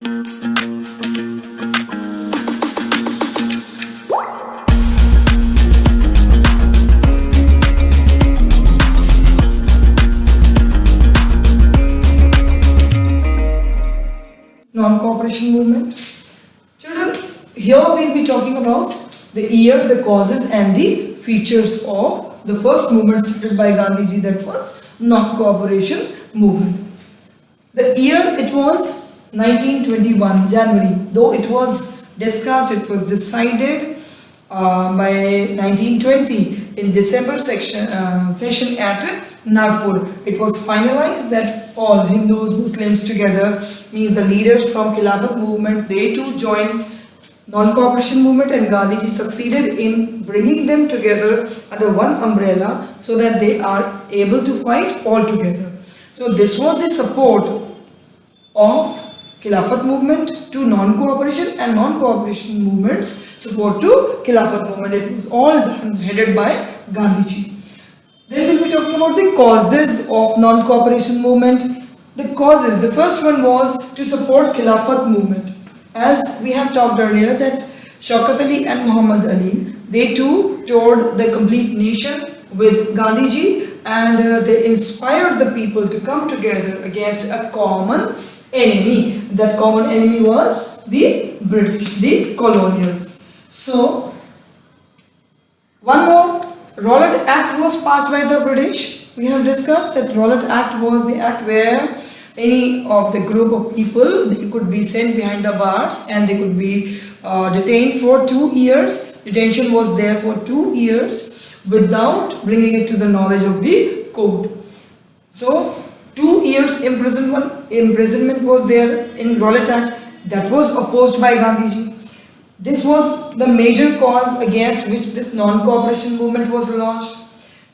Non-cooperation movement. Children, here we'll be talking about the year, the causes and the features of the first movement started by Gandhiji, that was non-cooperation movement. The year, it was 1921 January, though it was discussed, it was decided by 1920 in December session at Nagpur. It was finalized that all Hindus, Muslims together, means the leaders from Khilafat movement, they too joined non-cooperation movement, and Gandhiji succeeded in bringing them together under one umbrella so that they are able to fight all together. So this was the support of Khilafat movement to non-cooperation, and non-cooperation movements support to Khilafat movement. It was all done, headed by Gandhiji. Then we'll be talking about the causes of non-cooperation movement. The causes, the first one was to support Khilafat movement. As we have talked earlier that Shaukat Ali and Muhammad Ali, they too toured the complete nation with Gandhiji, and they inspired the people to come together against a common enemy. That common enemy was the British, the colonials. So, one more, Rowlatt Act was passed by the British. We have discussed that Rowlatt Act was the act where any of the group of people, they could be sent behind the bars and they could be detained for 2 years. Detention was there for 2 years without bringing it to the knowledge of the court. So 2 years imprisonment was there in Rowlatt Act. That was opposed by Gandhiji. This was the major cause against which this non-cooperation movement was launched.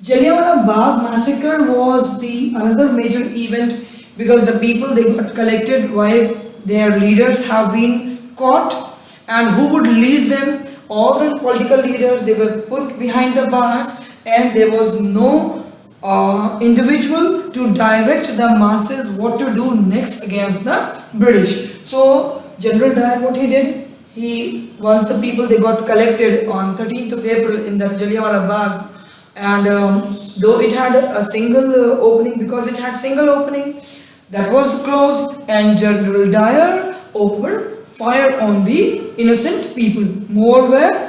Jallianwala Bagh massacre was the another major event, because the people, they got collected while their leaders have been caught, and who would lead them? All the political leaders, they were put behind the bars, and there was no individual to direct the masses what to do next against the British. So General Dyer, what he did, he, once the people, they got collected on 13th of April in the Jallianwala Bagh, and though it had a single opening, because it had single opening, that was closed, and General Dyer opened fire on the innocent people. More were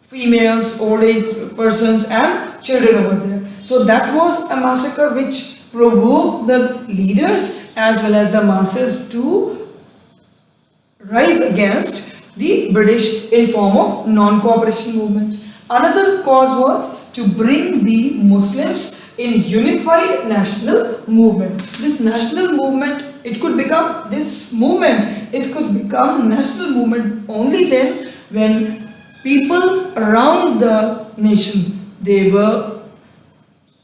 females, old age persons and children over there. So that was a massacre which provoked the leaders as well as the masses to rise against the British in form of non-cooperation movement. Another cause was to bring the Muslims in unified national movement. This national movement, it could become national movement only then when people around the nation, they were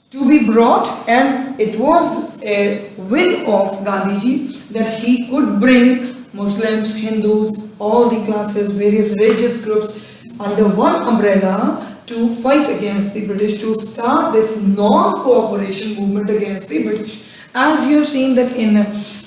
to be brought, and it was a win of Gandhiji that he could bring Muslims, Hindus, all the classes, various religious groups under one umbrella to fight against the British, to start this non-cooperation movement against the British. As you have seen that in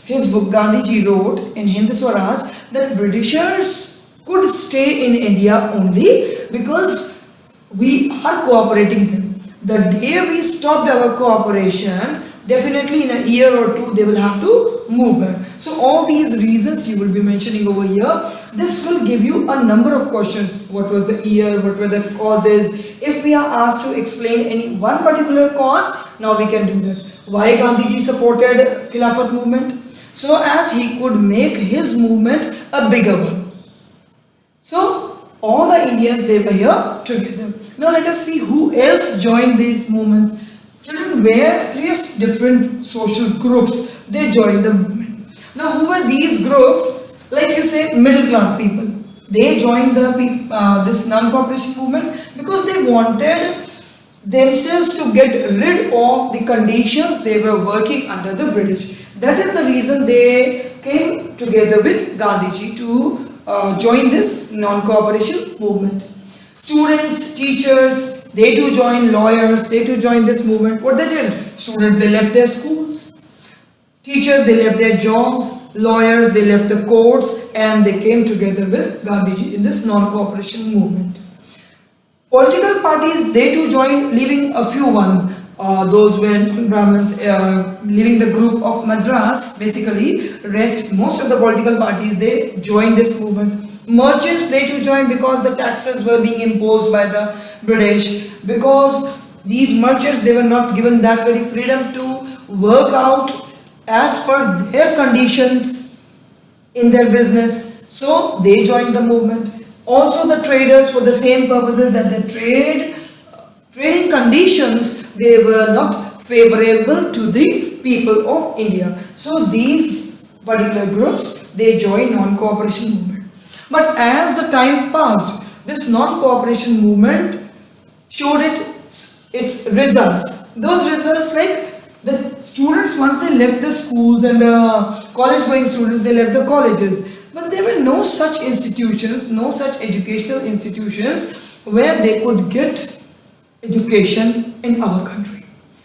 his book, Gandhiji wrote in Hind Swaraj that Britishers could stay in India only because we are cooperating them. The day we stopped our cooperation, definitely in a year or two they will have to move back. So all these reasons you will be mentioning over here. This will give you a number of questions. What was the year? What were the causes? If we are asked to explain any one particular cause, now we can do that. Why Gandhiji supported Khilafat movement? So as he could make his movement a bigger one. So all the Indians, they were here together. Now let us see who else joined these movements. Children, various different social groups, they joined the movement. Now who were these groups? Like you say, middle class people. They joined this non-cooperation movement because they wanted themselves to get rid of the conditions they were working under the British. That is the reason they came together with Gandhiji to join this non-cooperation movement. Students, teachers, they too joined, lawyers, they too joined this movement. What they did? Students, they left their schools. Teachers, they left their jobs, lawyers, they left the courts, and they came together with Gandhiji in this non-cooperation movement. Political parties, they too joined, leaving a few one. Those were Brahmins, leaving the group of Madras, basically. Most of the political parties, they joined this movement. Merchants, they too joined because the taxes were being imposed by the British. Because these merchants, they were not given that very freedom to work out as per their conditions in their business. So they joined the movement. Also the traders, for the same purposes, that the trading conditions, they were not favorable to the people of India. So these particular groups, they joined non-cooperation movement. But as the time passed, this non-cooperation movement showed its results. Those results, like the students, once they left the schools, and the college going students, they left the colleges. But there were no such institutions, no such educational institutions where they could get education in our country.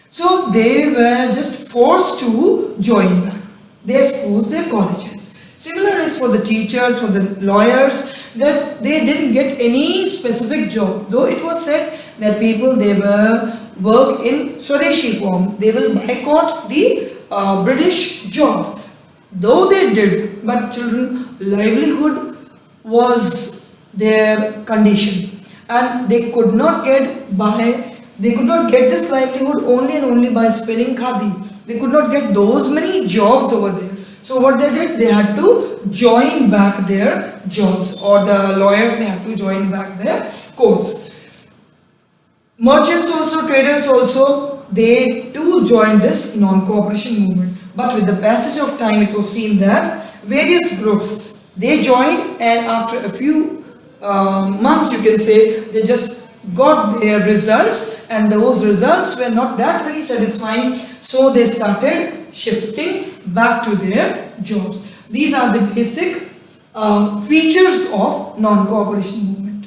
So they were just forced to join back their schools, their colleges. Similar is for the teachers, for the lawyers, that they didn't get any specific job. Though it was said that people, they were work in Swadeshi form, they will boycott the British jobs. Though they did, but children, livelihood was their condition, and they could not get this livelihood only and only by spinning khadi. They could not get those many jobs over there. So what they did, they had to join back their jobs, or the lawyers, they had to join back their courts. Merchants also, traders also, they too joined this non-cooperation movement. But with the passage of time, it was seen that various groups, they joined, and after a few months, you can say, they just got their results, and those results were not that very satisfying. So they started shifting back to their jobs. These are the basic features of non-cooperation movement.